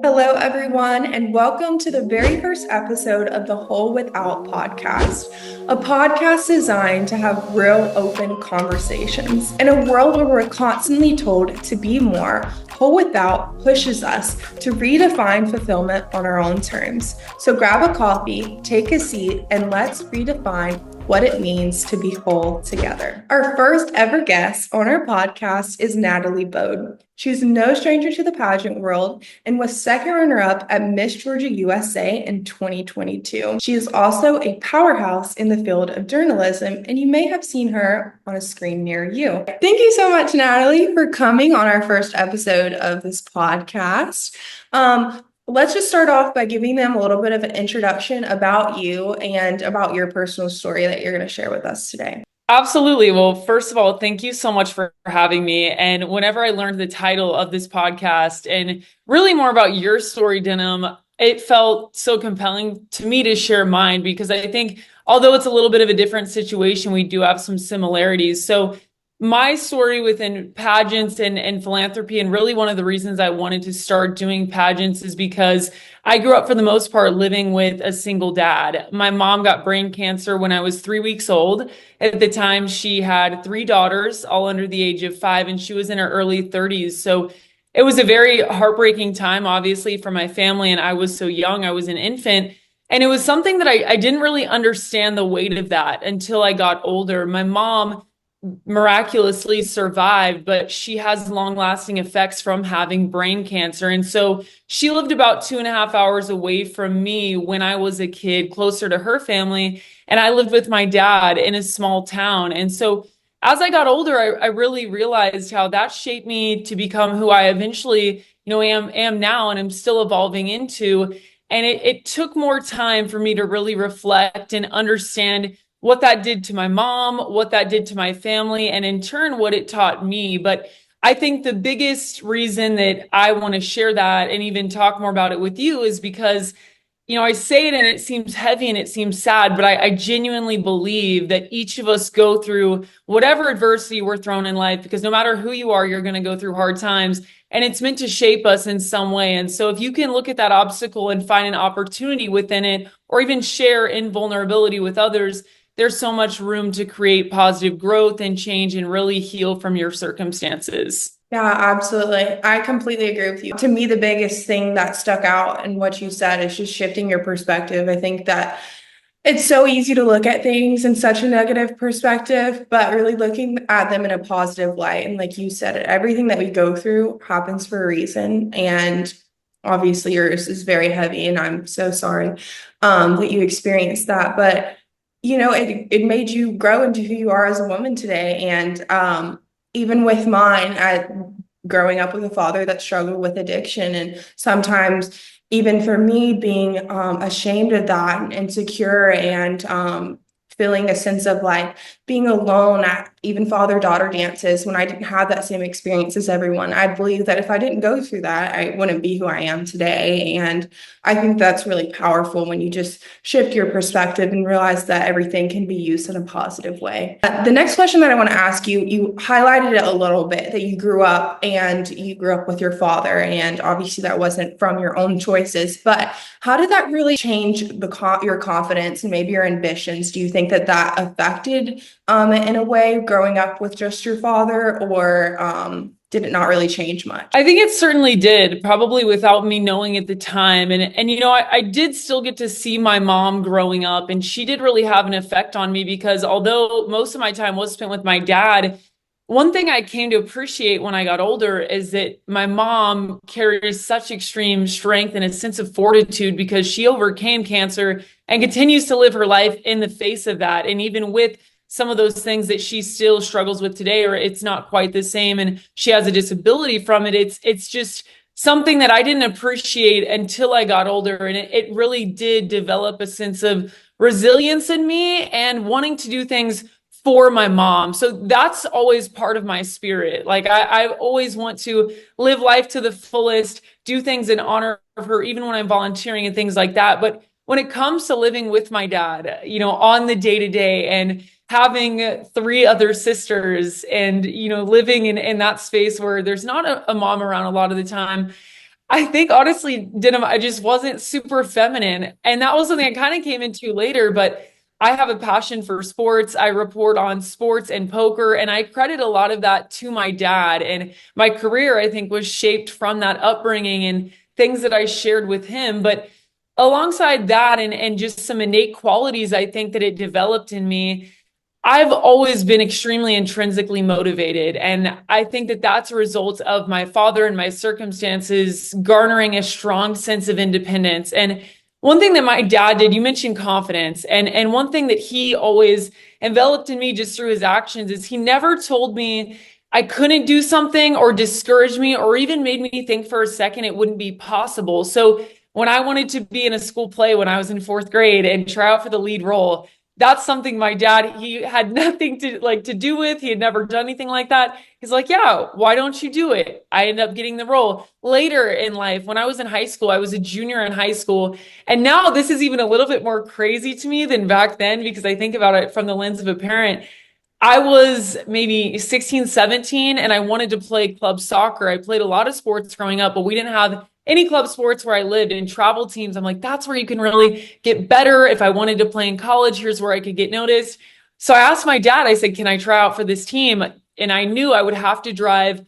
Hello, everyone, and welcome to the very first episode of the Whole Without podcast, a podcast designed to have real open conversations. In a world where we're constantly told to be more, Whole Without pushes us to redefine fulfillment on our own terms. So grab a coffee, take a seat, and let's redefine what it means to be whole together. Our first ever guest on our podcast is Natalie Bode. She's no stranger to the pageant world and was second runner-up at Miss Georgia USA in 2022. She is also a powerhouse in the field of journalism, and you may have seen her on a screen near you. Thank you so much, Natalie, for coming on our first episode of this podcast. Let's just start off by giving them a little bit of an introduction about you and about your personal story that you're going to share with us today. Absolutely. Well, first of all, thank you so much for having me. And whenever I learned the title of this podcast and really more about your story, Denim, it felt so compelling to me to share mine because I think although it's a little bit of a different situation, we do have some similarities. So my story within pageants and philanthropy, and really one of the reasons I wanted to start doing pageants is because I grew up for the most part living with a single dad. My mom got brain cancer when I was 3 weeks old. At the time, she had 3 daughters, all under the age of 5, and she was in her early 30s. So it was a very heartbreaking time, obviously, for my family, and I was so young. I was an infant. And it was something that I didn't really understand the weight of that until I got older. My mom miraculously survived, but she has long-lasting effects from having brain cancer. And so she lived about 2.5 hours away from me when I was a kid, closer to her family. And I lived with my dad in a small town. And so as I got older, I really realized how that shaped me to become who I eventually, am now and I'm still evolving into. And it took more time for me to really reflect and understand what that did to my mom, what that did to my family, and in turn, what it taught me. But I think the biggest reason that I want to share that and even talk more about it with you is because, I say it and it seems heavy and it seems sad, but I genuinely believe that each of us go through whatever adversity we're thrown in life, because no matter who you are, you're going to go through hard times and it's meant to shape us in some way. And so if you can look at that obstacle and find an opportunity within it, or even share in vulnerability with others, there's so much room to create positive growth and change and really heal from your circumstances. Yeah, absolutely. I completely agree with you. To me, the biggest thing that stuck out in what you said is just shifting your perspective. I think that it's so easy to look at things in such a negative perspective, but really looking at them in a positive light. And like you said, everything that we go through happens for a reason. And obviously yours is very heavy, and I'm so sorry that you experienced that. But it made you grow into who you are as a woman today. And even with mine, growing up with a father that struggled with addiction, and sometimes even for me being ashamed of that and insecure, and feeling a sense of like being alone at even father-daughter dances when I didn't have that same experience as everyone. I believe that if I didn't go through that, I wouldn't be who I am today. And I think that's really powerful when you just shift your perspective and realize that everything can be used in a positive way. The next question that I want to ask you, you highlighted it a little bit that you grew up with your father, and obviously that wasn't from your own choices, but how did that really change your confidence and maybe your ambitions? Do you think that affected in a way growing up with just your father, or did it not really change much? I think it certainly did, probably without me knowing at the time. And I did still get to see my mom growing up, and she did really have an effect on me because although most of my time was spent with my dad, one thing I came to appreciate when I got older is that my mom carries such extreme strength and a sense of fortitude because she overcame cancer and continues to live her life in the face of that. And even with some of those things that she still struggles with today, or it's not quite the same, and she has a disability from it, it's just something that I didn't appreciate until I got older. And it really did develop a sense of resilience in me and wanting to do things for my mom. So that's always part of my spirit. Like I always want to live life to the fullest, do things in honor of her, even when I'm volunteering and things like that. But when it comes to living with my dad, on the day to day, and having 3 other sisters, and living in that space where there's not a mom around a lot of the time, I think honestly, Denim, I just wasn't super feminine. And that was something I kind of came into later, but I have a passion for sports. I report on sports and poker, and I credit a lot of that to my dad. And my career, I think, was shaped from that upbringing and things that I shared with him. But alongside that and just some innate qualities, I think that it developed in me. I've always been extremely intrinsically motivated. And I think that that's a result of my father and my circumstances garnering a strong sense of independence. And one thing that my dad did, you mentioned confidence. And one thing that he always enveloped in me just through his actions is he never told me I couldn't do something or discouraged me or even made me think for a second it wouldn't be possible. So when I wanted to be in a school play when I was in fourth grade and try out for the lead role, that's something my dad, he had nothing to do with. He had never done anything like that. He's like, yeah, why don't you do it? I ended up getting the role later in life. When I was in high school, I was a junior in high school. And now this is even a little bit more crazy to me than back then, because I think about it from the lens of a parent. I was maybe 16, 17, and I wanted to play club soccer. I played a lot of sports growing up, but we didn't have any club sports where I lived. And travel teams, I'm like, that's where you can really get better. If I wanted to play in college, here's where I could get noticed. So I asked my dad, I said, can I try out for this team? And I knew I would have to drive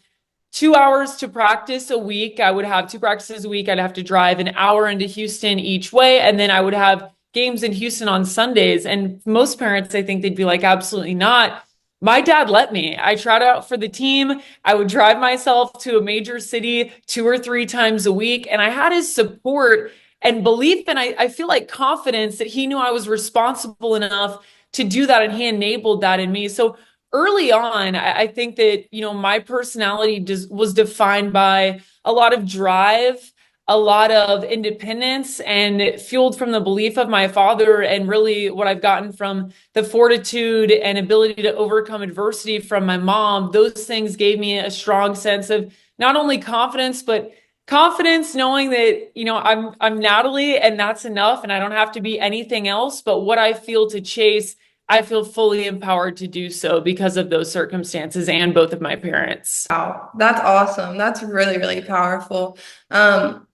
2 hours to practice a week. I would have two practices a week. I'd have to drive an hour into Houston each way. And then I would have games in Houston on Sundays. And most parents, I think they'd be like, absolutely not. My dad let me. I tried out for the team. I would drive myself to a major city 2 or 3 times a week. And I had his support and belief. And I feel like confidence that he knew I was responsible enough to do that. And he enabled that in me. So early on, I think that, my personality was defined by a lot of drive, a lot of independence, and fueled from the belief of my father, and really what I've gotten from the fortitude and ability to overcome adversity from my mom. Those things gave me a strong sense of not only confidence, but confidence knowing that, I'm Natalie and that's enough, and I don't have to be anything else. But what I feel to chase, I feel fully empowered to do so because of those circumstances and both of my parents. Wow, that's awesome. That's really, really powerful.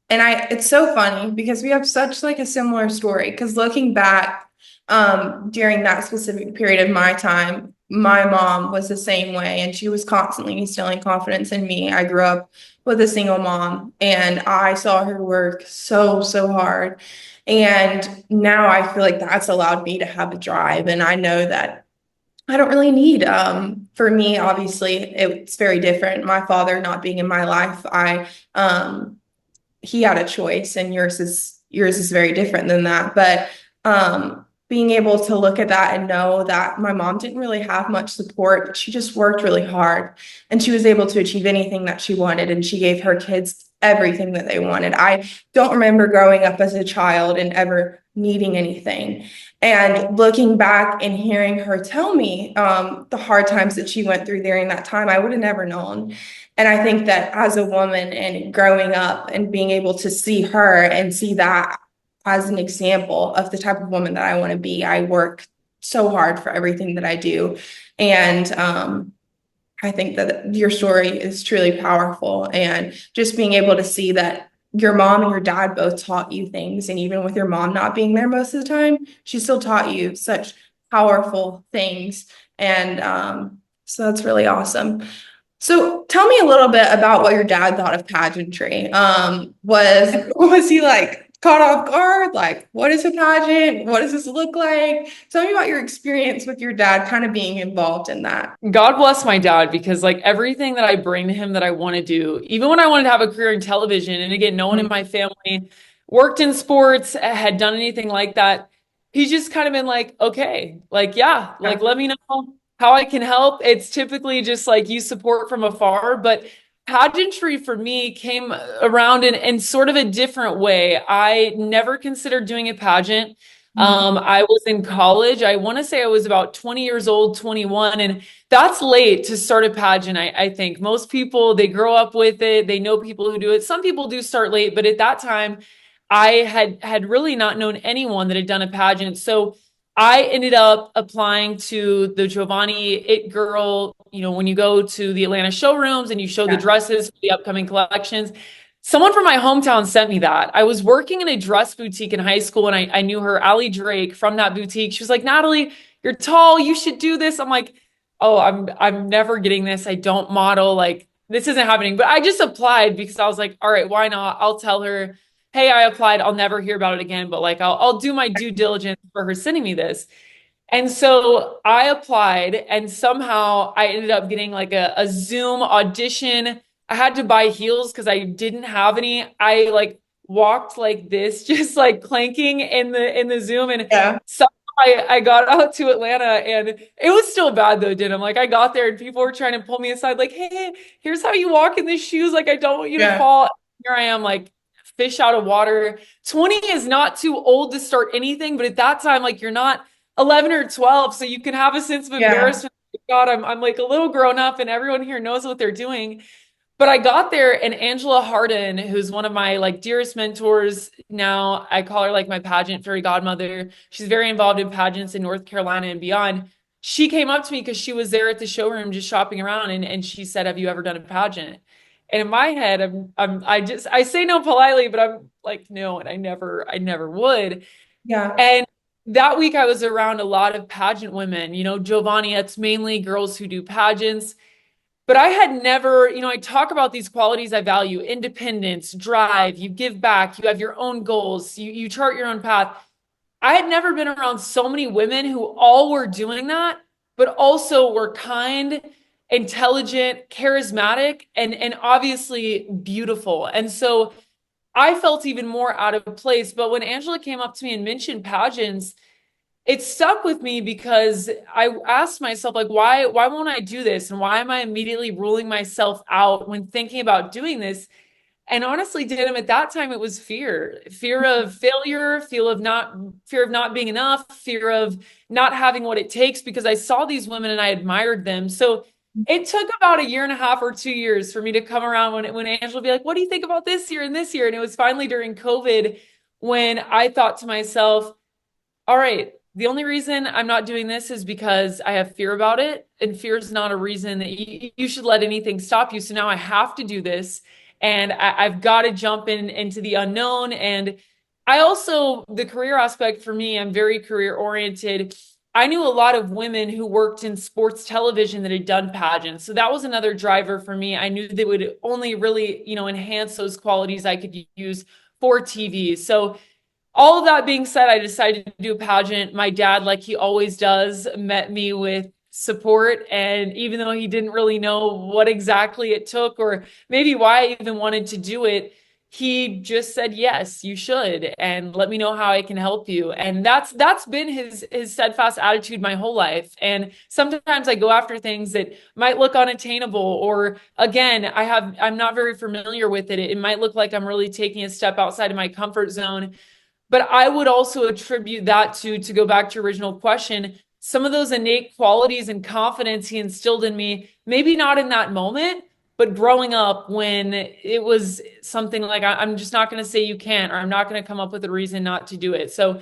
It's so funny because we have such like a similar story. Because looking back, during that specific period of my time, my mom was the same way, and she was constantly instilling confidence in me. I grew up with a single mom, and I saw her work so, so hard. And now I feel like that's allowed me to have a drive, and I know that I don't really need, for me, obviously, it's very different. My father not being in my life, he had a choice, and yours is very different than that. But being able to look at that and know that my mom didn't really have much support, but she just worked really hard, and she was able to achieve anything that she wanted, and she gave her kids everything that they wanted. I don't remember growing up as a child and ever needing anything. And looking back and hearing her tell me the hard times that she went through during that time, I would have never known. And I think that as a woman and growing up and being able to see her and see that as an example of the type of woman that I want to be, I work so hard for everything that I do. And I think that your story is truly powerful. And just being able to see that your mom and your dad both taught you things. And even with your mom not being there most of the time, she still taught you such powerful things. And so that's really awesome. So tell me a little bit about what your dad thought of pageantry. Was he like caught off guard? Like, what is a pageant? What does this look like? Tell me about your experience with your dad kind of being involved in that. God bless my dad, because like everything that I bring to him that I want to do, even when I wanted to have a career in television, and again, no one in my family worked in sports, had done anything like that. He's just kind of been like, okay, like, yeah, like, let me know how I can help. It's typically just like you support from afar, but pageantry for me came around in sort of a different way. I never considered doing a pageant. I was in college. I want to say I was about 20 years old, 21, and that's late to start a pageant. I think most people, they grow up with it. They know people who do it. Some people do start late, but at that time, I had really not known anyone that had done a pageant. So I ended up applying to the Giovanni It Girl, when you go to the Atlanta showrooms and you show the dresses for the upcoming collections. Someone from my hometown sent me that. I was working in a dress boutique in high school and I knew her, Allie Drake, from that boutique. She was like, Natalie, you're tall, you should do this. I'm like, oh, I'm never getting this. I don't model. Like, this isn't happening. But I just applied because I was like, all right, why not? I'll tell her, hey, I applied. I'll never hear about it again. But like I'll do my due diligence for her sending me this. And so I applied, and somehow I ended up getting like a Zoom audition. I had to buy heels because I didn't have any. I like walked like this, just like clanking in the Zoom, and Yeah. somehow I got out to Atlanta, and it was still bad though, Denim. Like I got there and people were trying to pull me aside, like, hey, here's how you walk in these shoes. Like I don't want you to Yeah. fall. Here I am, like fish out of water. 20 is not too old to start anything, but at that time, like you're not 11 or 12, so you can have a sense of Yeah. embarrassment. God, I'm like a little grown up and everyone here knows what they're doing. But I got there, and Angela Harden, who's one of my like dearest mentors now, I call her like my pageant fairy godmother. She's very involved in pageants in North Carolina and beyond. She came up to me because she was there at the showroom just shopping around, and she said, "Have you ever done a pageant?" And in my head, I say no politely, but I'm like, no, and I never would. Yeah. And that week I was around a lot of pageant women, Giovanni, it's mainly girls who do pageants. But I had never, I talk about these qualities I value: independence, drive, you give back, you have your own goals, you chart your own path. I had never been around so many women who all were doing that, but also were kind, intelligent, charismatic, and obviously beautiful. And so I felt even more out of place. But when Angela came up to me and mentioned pageants, it stuck with me because I asked myself, like, why won't I do this? And why am I immediately ruling myself out when thinking about doing this? And honestly, Denim, at that time, it was fear of failure, fear of not being enough, fear of not having what it takes, because I saw these women and I admired them. So it took about a year and a half or 2 years for me to come around when Angela would be like, what do you think about this year and this year? And it was finally during COVID when I thought to myself, all right, the only reason I'm not doing this is because I have fear about it. And fear is not a reason that you should let anything stop you. So now I have to do this. And I've got to jump into the unknown. And I also, the career aspect for me, I'm very career oriented. I knew a lot of women who worked in sports television that had done pageants. So that was another driver for me. I knew that would only really, enhance those qualities I could use for TV. So all of that being said, I decided to do a pageant. My dad, like he always does, met me with support. And even though he didn't really know what exactly it took or maybe why I even wanted to do it, he just said, yes, you should. And let me know how I can help you. And that's been his steadfast attitude my whole life. And sometimes I go after things that might look unattainable, or again, I'm not very familiar with it. It might look like I'm really taking a step outside of my comfort zone. But I would also attribute that to go back to your original question, some of those innate qualities and confidence he instilled in me, maybe not in that moment, but growing up when it was something like, I'm just not going to say you can't, or I'm not going to come up with a reason not to do it. So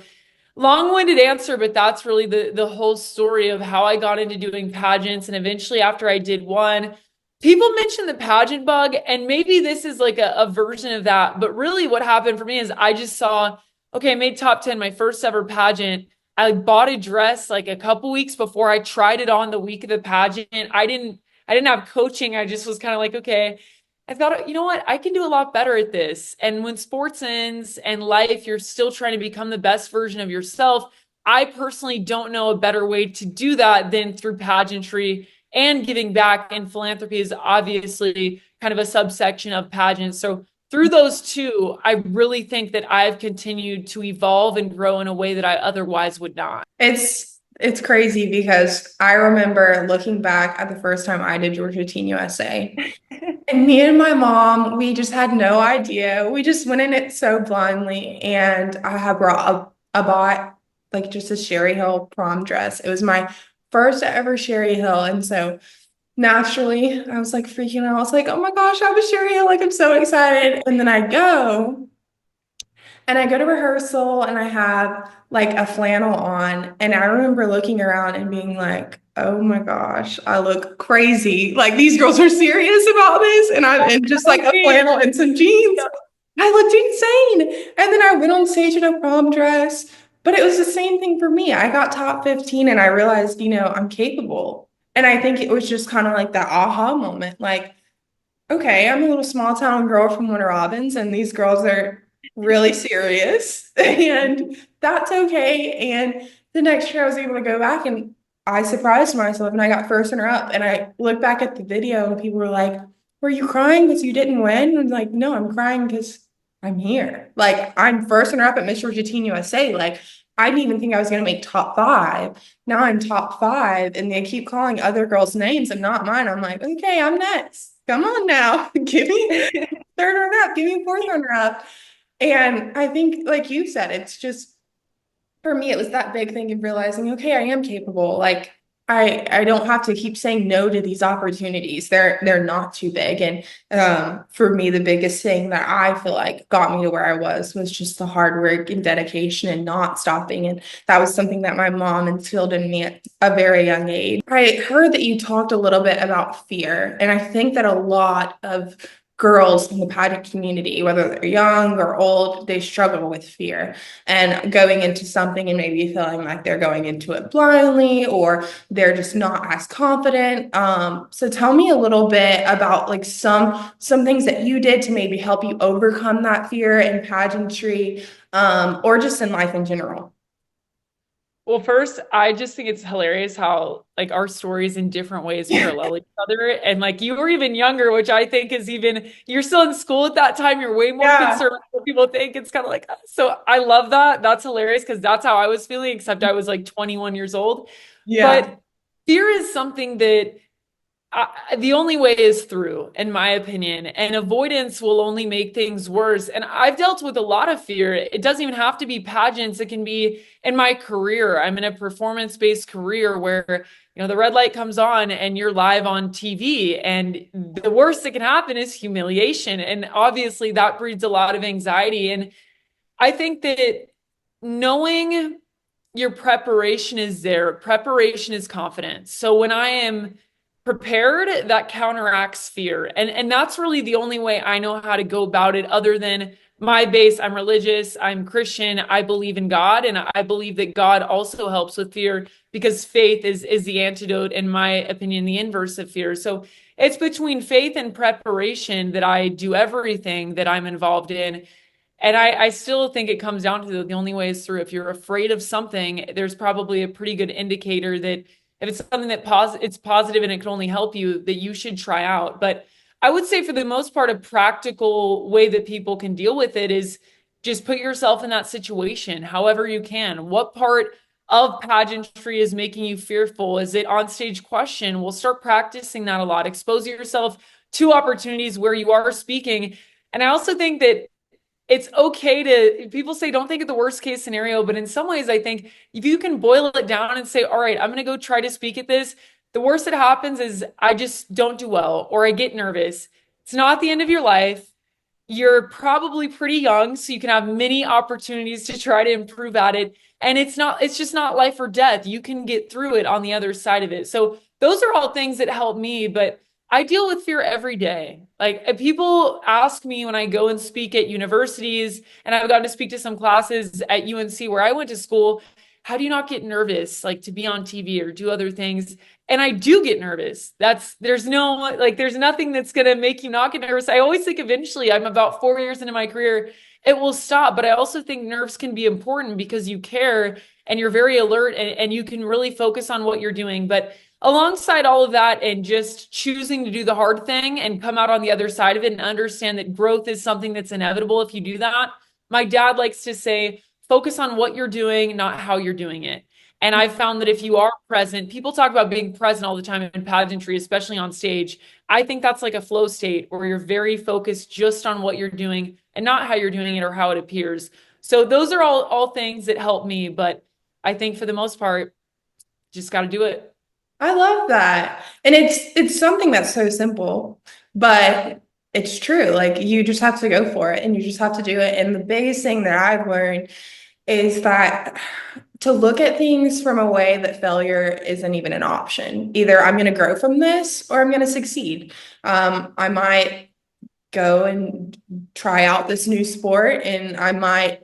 long-winded answer, but that's really the whole story of how I got into doing pageants. And eventually after I did one, people mention the pageant bug, and maybe this is like a version of that. But really what happened for me is I just saw, okay, I made top 10, my first ever pageant. I bought a dress like a couple weeks before. I tried it on the week of the pageant. I didn't have coaching. I just was kind of like, okay, I thought, you know what? I can do a lot better at this. And when sports ends and life, you're still trying to become the best version of yourself. I personally don't know a better way to do that than through pageantry, and giving back, and philanthropy is obviously kind of a subsection of pageants. So through those two, I really think that I've continued to evolve and grow in a way that I otherwise would not. It's crazy because I remember looking back at the first time I did Georgia Teen USA. And me and my mom, we just had no idea. We just went in it so blindly. And I had I bought like just a Sherry Hill prom dress. It was my first ever Sherry Hill. And so naturally, I was like freaking out. I was like, oh my gosh, I have a Sherry Hill. Like, I'm so excited. And then I go to rehearsal and I have like a flannel on. And I remember looking around and being like, oh my gosh, I look crazy. Like these girls are serious about this, and I'm in just like a flannel and some jeans. I looked insane. And then I went on stage in a prom dress, but it was the same thing for me. I got top 15 and I realized, I'm capable. And I think it was just kind of like that aha moment. Like, okay, I'm a little small town girl from Winter Robins, and these girls are really serious, and that's okay. And the next year, I was able to go back and I surprised myself, and I got first runner up. And I look back at the video, and people were like, "Were you crying because you didn't win?" And I was like, "No, I'm crying because I'm here. Like, I'm first runner up at Miss Georgia Teen USA. Like, I didn't even think I was going to make top five. Now I'm top five, and they keep calling other girls' names and not mine. I'm like, okay, I'm next. Come on now. Give me third runner up, give me fourth runner up. And I think, like you said, it's just for me, it was that big thing of realizing, okay, I am capable. Like I don't have to keep saying no to these opportunities. They're not too big. And for me, the biggest thing that I feel like got me to where I was just the hard work and dedication and not stopping. And that was something that my mom instilled in me at a very young age. I heard that you talked a little bit about fear, and I think that a lot of girls in the pageant community, whether they're young or old, they struggle with fear and going into something and maybe feeling like they're going into it blindly or they're just not as confident. So tell me a little bit about like some things that you did to maybe help you overcome that fear in pageantry, or just in life in general. Well, first, I just think it's hilarious how like our stories in different ways parallel each other. And like you were even younger, which I think is even you're still in school at that time. You're way more Yeah, concerned with what people think. It's kind of like so I love that. That's hilarious because that's how I was feeling, except I was like 21 years old. yeah. But fear is something that the only way is through, in my opinion, and avoidance will only make things worse. And I've dealt with a lot of fear. It doesn't even have to be pageants. It can be in my career. I'm in a performance-based career where, the red light comes on and you're live on TV. And the worst that can happen is humiliation. And obviously that breeds a lot of anxiety. And I think that knowing your preparation is there, preparation is confidence. So when I am prepared, that counteracts fear. And that's really the only way I know how to go about it, other than my base. I'm religious, I'm Christian, I believe in God, and I believe that God also helps with fear because faith is the antidote, in my opinion, the inverse of fear. So it's between faith and preparation that I do everything that I'm involved in. And I still think it comes down to the only way is through. If you're afraid of something, there's probably a pretty good indicator that if it's something that it's positive and it can only help you, that you should try out. But I would say for the most part, a practical way that people can deal with it is just put yourself in that situation, however you can. What part of pageantry is making you fearful? Is it on stage question? We'll start practicing that a lot. Expose yourself to opportunities where you are speaking. And I also think that it's okay to people say don't think of the worst case scenario, but in some ways I think if you can boil it down and say, all right, I'm going to go try to speak at this, the worst that happens is I just don't do well or I get nervous. It's not the end of your life. You're probably pretty young, so you can have many opportunities to try to improve at it. And it's just not life or death. You can get through it on the other side of it. So those are all things that help me, but I deal with fear every day. Like people ask me when I go and speak at universities, and I've gotten to speak to some classes at UNC where I went to school, how do you not get nervous, like to be on TV or do other things? And I do get nervous. There's nothing that's going to make you not get nervous. I always think eventually, I'm about 4 years into my career, it will stop. But I also think nerves can be important because you care and you're very alert and you can really focus on what you're doing. But alongside all of that and just choosing to do the hard thing and come out on the other side of it and understand that growth is something that's inevitable if you do that. My dad likes to say, focus on what you're doing, not how you're doing it. And I've found that if you are present, people talk about being present all the time in pageantry, especially on stage. I think that's like a flow state where you're very focused just on what you're doing and not how you're doing it or how it appears. So those are all things that help me. But I think for the most part, just got to do it. I love that. And it's something that's so simple, but it's true. Like you just have to go for it and you just have to do it. And the biggest thing that I've learned is that to look at things from a way that failure isn't even an option. Either I'm going to grow from this or I'm going to succeed. I might go and try out this new sport and I might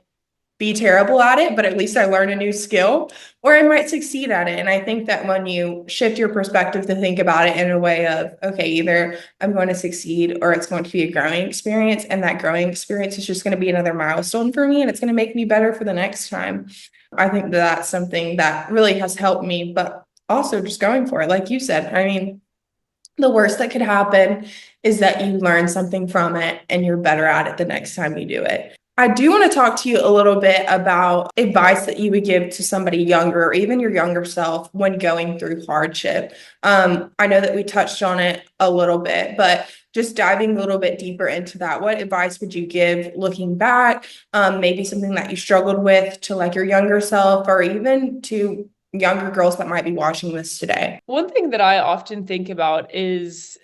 be terrible at it, but at least I learn a new skill, or I might succeed at it. And I think that when you shift your perspective to think about it in a way of, okay, either I'm going to succeed or it's going to be a growing experience, and that growing experience is just going to be another milestone for me and it's going to make me better for the next time. I think that that's something that really has helped me, but also just going for it. Like you said, I mean, the worst that could happen is that you learn something from it and you're better at it the next time you do it. I do want to talk to you a little bit about advice that you would give to somebody younger or even your younger self when going through hardship. I know that we touched on it a little bit, but just diving a little bit deeper into that, what advice would you give looking back? Maybe something that you struggled with to like your younger self, or even to younger girls that might be watching this today? One thing that I often think about is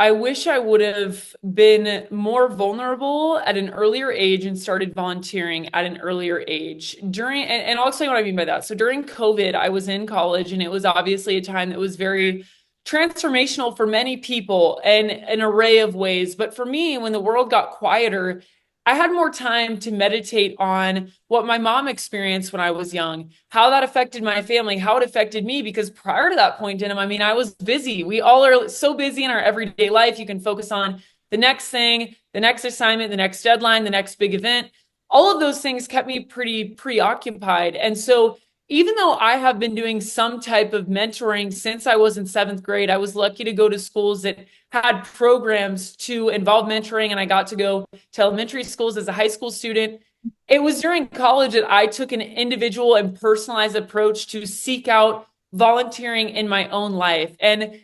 I wish I would have been more vulnerable at an earlier age and started volunteering at an earlier age. And I'll explain what I mean by that. So during COVID, I was in college, and it was obviously a time that was very transformational for many people in an array of ways. But for me, when the world got quieter, I had more time to meditate on what my mom experienced when I was young, how that affected my family, how it affected me. Because prior to that point, Denim, I mean, I was busy. We all are so busy in our everyday life. You can focus on the next thing, the next assignment, the next deadline, the next big event. All of those things kept me pretty preoccupied. And so even though I have been doing some type of mentoring since I was in seventh grade, I was lucky to go to schools that had programs to involve mentoring, and I got to go to elementary schools as a high school student. It was during college that I took an individual and personalized approach to seek out volunteering in my own life. And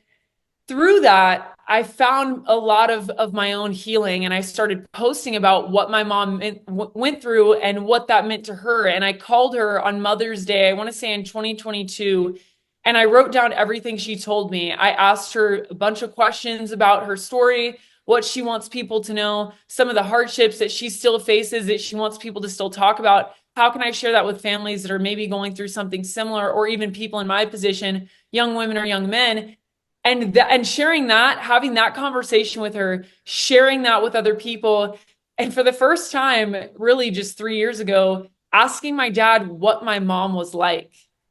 through that, I found a lot of my own healing, and I started posting about what my mom went through and what that meant to her. And I called her on Mother's Day, I want to say in 2022, and I wrote down everything she told me. I asked her a bunch of questions about her story, what she wants people to know, some of the hardships that she still faces that she wants people to still talk about. How can I share that with families that are maybe going through something similar, or even people in my position, young women or young men? And sharing that, having that conversation with her, sharing that with other people. And for the first time, really just 3 years ago, asking my dad what my mom was like.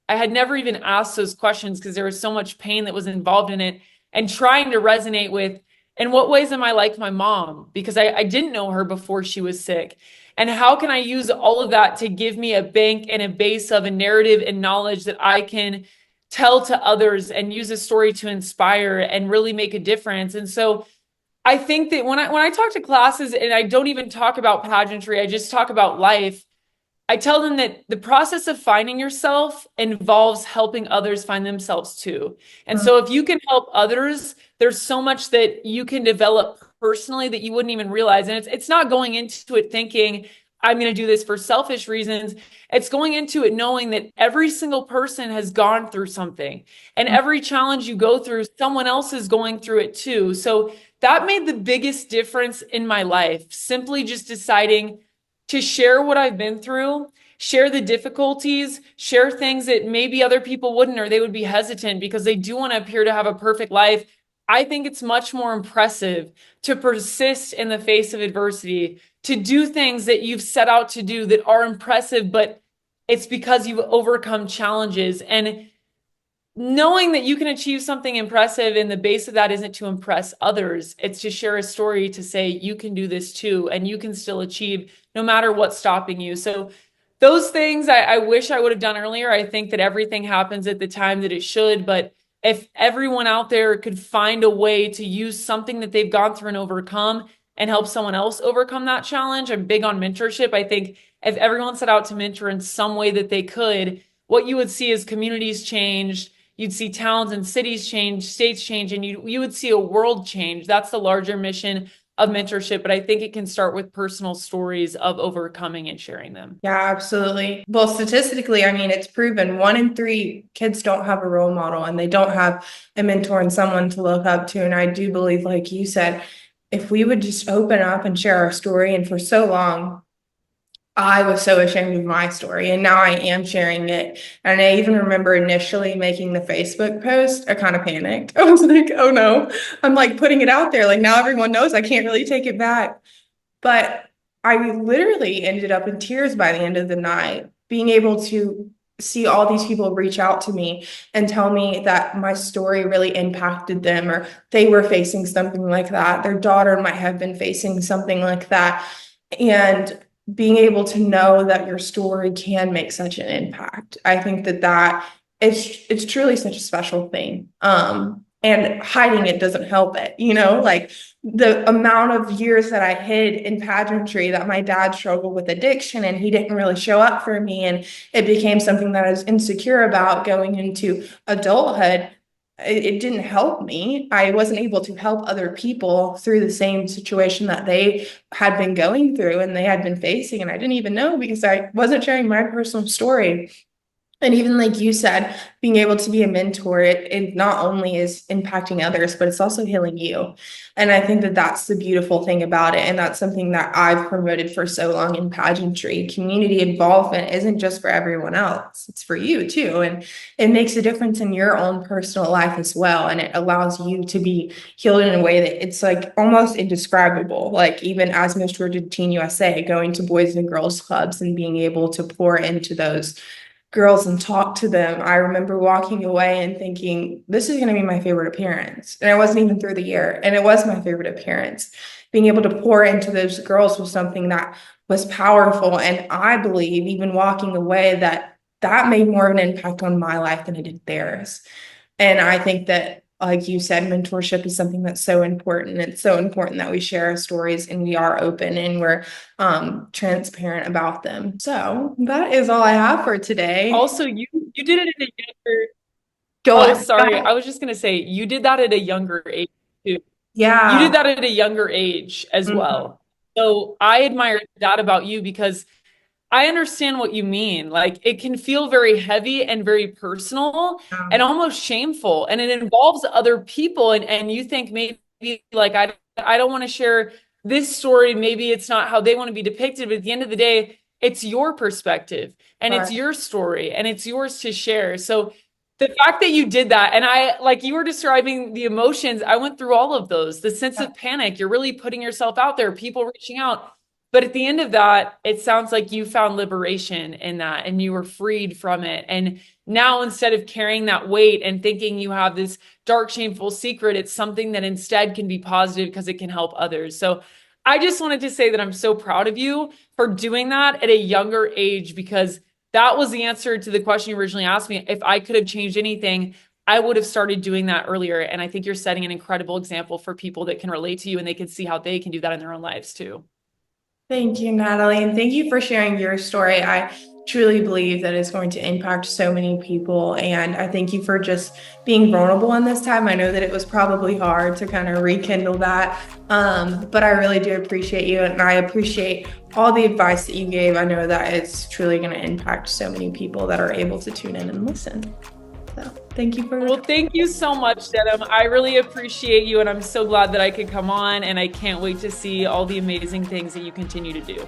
I had never even asked those questions because there was so much pain that was involved in it, and trying to resonate with, in what ways am I like my mom? Because I didn't know her before she was sick. And how can I use all of that to give me a bank and a base of a narrative and knowledge that I can tell to others and use a story to inspire and really make a difference? And so I think that when I talk to classes, and I don't even talk about pageantry, I just talk about life, I tell them that the process of finding yourself involves helping others find themselves too. And so if you can help others, there's so much that you can develop personally that you wouldn't even realize. And it's not going into it thinking, I'm going to do this for selfish reasons. It's going into it knowing that every single person has gone through something, and every challenge you go through, someone else is going through it too. So that made the biggest difference in my life, simply just deciding to share what I've been through, share the difficulties, share things that maybe other people wouldn't, or they would be hesitant because they do want to appear to have a perfect life. I think it's much more impressive to persist in the face of adversity, to do things that you've set out to do that are impressive, but it's because you've overcome challenges. And knowing that you can achieve something impressive, and the base of that isn't to impress others, it's to share a story to say you can do this too, and you can still achieve no matter what's stopping you. So those things I wish I would have done earlier. I think that everything happens at the time that it should, but if everyone out there could find a way to use something that they've gone through and overcome and help someone else overcome that challenge. I'm big on mentorship. I think if everyone set out to mentor in some way that they could, what you would see is communities change. You'd see towns and cities change, states change, and you would see a world change. That's the larger mission of mentorship. But I think it can start with personal stories of overcoming and sharing them. Yeah, absolutely. Well, statistically, I mean, it's proven 1 in 3 kids don't have a role model and they don't have a mentor and someone to look up to. And I do believe, like you said, if we would just open up and share our story, and for so long, I was so ashamed of my story, and now I am sharing it. And I even remember initially making the Facebook post, I kind of panicked. I was like, oh no, I'm like putting it out there. Like now everyone knows I can't really take it back. But I literally ended up in tears by the end of the night, being able to see all these people reach out to me and tell me that my story really impacted them, or they were facing something like that. Their daughter might have been facing something like that. And being able to know that your story can make such an impact. I think that it's truly such a special thing. And hiding it doesn't help it, like the amount of years that I hid in pageantry, that my dad struggled with addiction and he didn't really show up for me. And it became something that I was insecure about going into adulthood. It didn't help me. I wasn't able to help other people through the same situation that they had been going through and they had been facing. And I didn't even know because I wasn't sharing my personal story. And even like you said, being able to be a mentor, it not only is impacting others, but it's also healing you. And I think that that's the beautiful thing about it. And that's something that I've promoted for so long in pageantry. Community involvement isn't just for everyone else, it's for you too. And it makes a difference in your own personal life as well. And it allows you to be healed in a way that it's like almost indescribable. Like even as Miss Georgia Teen USA, going to boys and girls clubs and being able to pour into those girls and talk to them. I remember walking away and thinking, this is going to be my favorite appearance. And I wasn't even through the year. And it was my favorite appearance. Being able to pour into those girls was something that was powerful. And I believe, even walking away, that made more of an impact on my life than it did theirs. And I think that, like you said, mentorship is something that's so important. It's so important that we share our stories and we are open and we're transparent about them. So that is all I have for today. Also, you did it at a younger. Go Oh, on. sorry. I was just gonna say you did that at a younger age too. You Yeah. did that at a younger age as Mhm. well. So I admire that about you because I understand what you mean. Like it can feel very heavy and very personal and almost shameful. And it involves other people. And you think maybe like I don't want to share this story. Maybe it's not how they want to be depicted, but at the end of the day, it's your perspective and it's Right. your story and it's yours to share. So the fact that you did that, and I like you were describing the emotions, I went through all of those. The sense of panic, you're really putting yourself out there, people reaching out. But at the end of that, it sounds like you found liberation in that and you were freed from it. And now instead of carrying that weight and thinking you have this dark, shameful secret, it's something that instead can be positive because it can help others. So I just wanted to say that I'm so proud of you for doing that at a younger age because that was the answer to the question you originally asked me. If I could have changed anything, I would have started doing that earlier. And I think you're setting an incredible example for people that can relate to you and they can see how they can do that in their own lives too. Thank you, Natalie. And thank you for sharing your story. I truly believe that it's going to impact so many people. And I thank you for just being vulnerable in this time. I know that it was probably hard to kind of rekindle that. But I really do appreciate you. And I appreciate all the advice that you gave. I know that it's truly going to impact so many people that are able to tune in and listen. So thank you for. Well, thank you so much, Denim. I really appreciate you, and I'm so glad that I could come on, and I can't wait to see all the amazing things that you continue to do.